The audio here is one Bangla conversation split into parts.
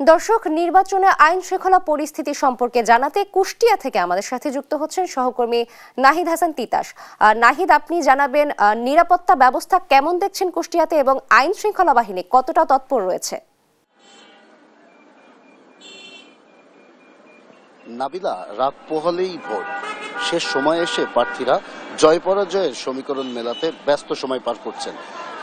দর্শক, নির্বাচনে আইন শৃঙ্খলা পরিস্থিতি সম্পর্কে জানাতে কুষ্টিয়া থেকে আমাদের সাথে যুক্ত হচ্ছেন সহকর্মী নাহিদ হাসান তিতাস। নাহিদ, আপনি জানাবেন নিরাপত্তা ব্যবস্থা কেমন দেখছেন কুষ্টিয়াতে এবং আইন শৃঙ্খলা বাহিনী কতটা তৎপর রয়েছে? নাবিলা, রাত পোহালেই ভোট, শেষ সময় এসে প্রার্থীরা জয় পরাজয়ের সমীকরণ মেলাতে ব্যস্ত সময় পার করছেন।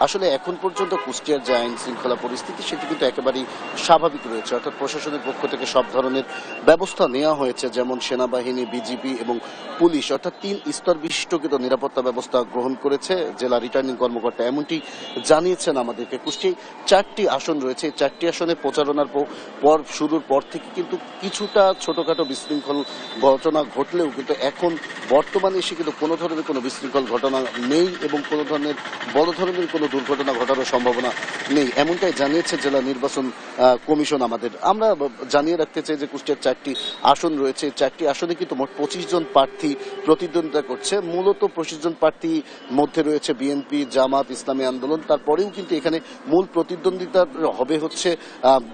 আসলে এখন পর্যন্ত কুষ্টিয়ার যে আইন শৃঙ্খলা পরিস্থিতি সেটি কিন্তু একেবারেই স্বাভাবিক রয়েছে, অর্থাৎ প্রশাসনের পক্ষ থেকে সব ধরনের ব্যবস্থা নেওয়া হয়েছে, যেমন সেনাবাহিনী, বিজিবি এবং পুলিশ, অর্থাৎ 3 স্তর বিশিষ্ট কিন্তু নিরাপত্তা ব্যবস্থা গ্রহণ করেছে জেলা রিটার্নিং কর্মকর্তা, এমনটি জানিয়েছেন আমাদেরকে। কুষ্টিয়ায় 4টি আসন রয়েছে, 4টি আসনে প্রচারণার পর শুরুর পর থেকে কিন্তু কিছুটা ছোটখাটো বিশৃঙ্খল ঘটনা ঘটলেও কিন্তু এখন বর্তমানে এসে কিন্তু কোনো ধরনের কোনো বিশৃঙ্খল ঘটনা নেই এবং কোনো ধরনের বড় ধরনের কোনো দুর্ঘটনা ঘটানোর সম্ভাবনা নেই, এমনটাই জানিয়েছে জেলা নির্বাচন কমিশন আমাদের। আমরা জানিয়ে রাখতে চাই যে কুষ্টিয়ার 4টি আসন রয়েছে, 4টি আসনে কিন্তু মোট 25 জন প্রার্থী প্রতিদ্বন্দ্বিতা করছে। মূলত 25 জন প্রার্থীর মধ্যে রয়েছে বিএনপি, জামাত, ইসলামী আন্দোলন। তারপরেও কিন্তু এখানে মূল প্রতিদ্বন্দ্বিতা হবে হচ্ছে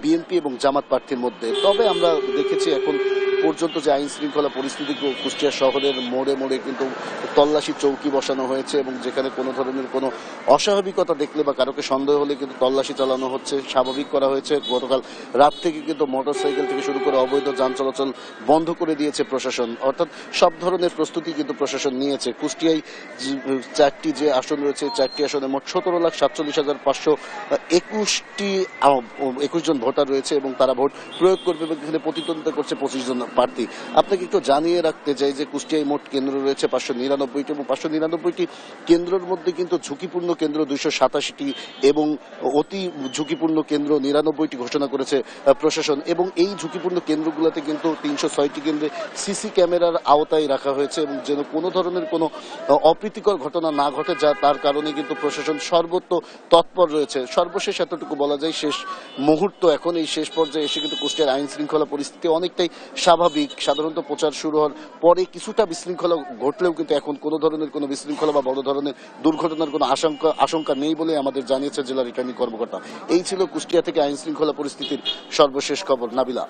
বিএনপি এবং জামাত প্রার্থীর মধ্যে। তবে আমরা দেখেছি এখন পর্যন্ত যে আইন শৃঙ্খলা পরিস্থিতি কুষ্টিয়া শহরের মোড়ে মোড়ে কিন্তু তল্লাশি চৌকি বসানো হয়েছে এবং যেখানে কোনো ধরনের কোনো অস্বাভাবিকতা দেখলে বা কারোকে সন্দেহ হলে কিন্তু তল্লাশি চালানো হচ্ছে, স্বাভাবিক করা হয়েছে। গতকাল রাত থেকে কিন্তু মোটরসাইকেল থেকে শুরু করে অবৈধ যান চলাচল বন্ধ করে দিয়েছে প্রশাসন, অর্থাৎ সব ধরনের প্রস্তুতি কিন্তু প্রশাসন নিয়েছে। কুষ্টিয়ায় 4টি যে আসন রয়েছে, 4টি আসনে মোট 17,47,521 জন ভোটার রয়েছে এবং তারা ভোট প্রয়োগ করবে এবং এখানে প্রতিদ্বন্দ্বিতা করছে 25 জন প্রার্থী। আপনাকে একটু জানিয়ে রাখতে চাই যে কুষ্টিয়ায় মোট কেন্দ্র রয়েছে 599টি এবং 599টি কেন্দ্রের মধ্যে কিন্তু ঝুঁকিপূর্ণ কেন্দ্র 287টি এবং অতি ঝুঁকিপূর্ণ কেন্দ্র 99টি ঘোষণা করেছে প্রশাসন। এবং এই ঝুঁকিপূর্ণ কেন্দ্রগুলোতে কিন্তু 306টি কেন্দ্রে সিসি ক্যামেরার আওতায় রাখা হয়েছে এবং যেন কোনো ধরনের কোনো অপ্রীতিকর ঘটনা না ঘটে, যা তার কারণে কিন্তু প্রশাসন সর্বত্র তৎপর রয়েছে। সর্বশেষ এতটুকু বলা যায়, শেষ মুহূর্ত এখন, এই শেষ পর্যায়ে এসে কিন্তু কুষ্টিয়ার আইন শৃঙ্খলা পরিস্থিতি অনেকটাই স্বাভাবিক। সাধারণত প্রচার শুরু হওয়ার পরে কিছুটা বিশৃঙ্খলা ঘটলেও কিন্তু এখন কোনো ধরনের কোনো বিশৃঙ্খলা বা বড় ধরনের দুর্ঘটনার কোনো আশঙ্কা নেই বলে আমাদের জানিয়েছে জেলা রিটার্নিং কর্মকর্তা। এই ছিল কুষ্টিয়া থেকে আইন শৃঙ্খলা পরিস্থিতির সর্বশেষ খবর। নাবিলা।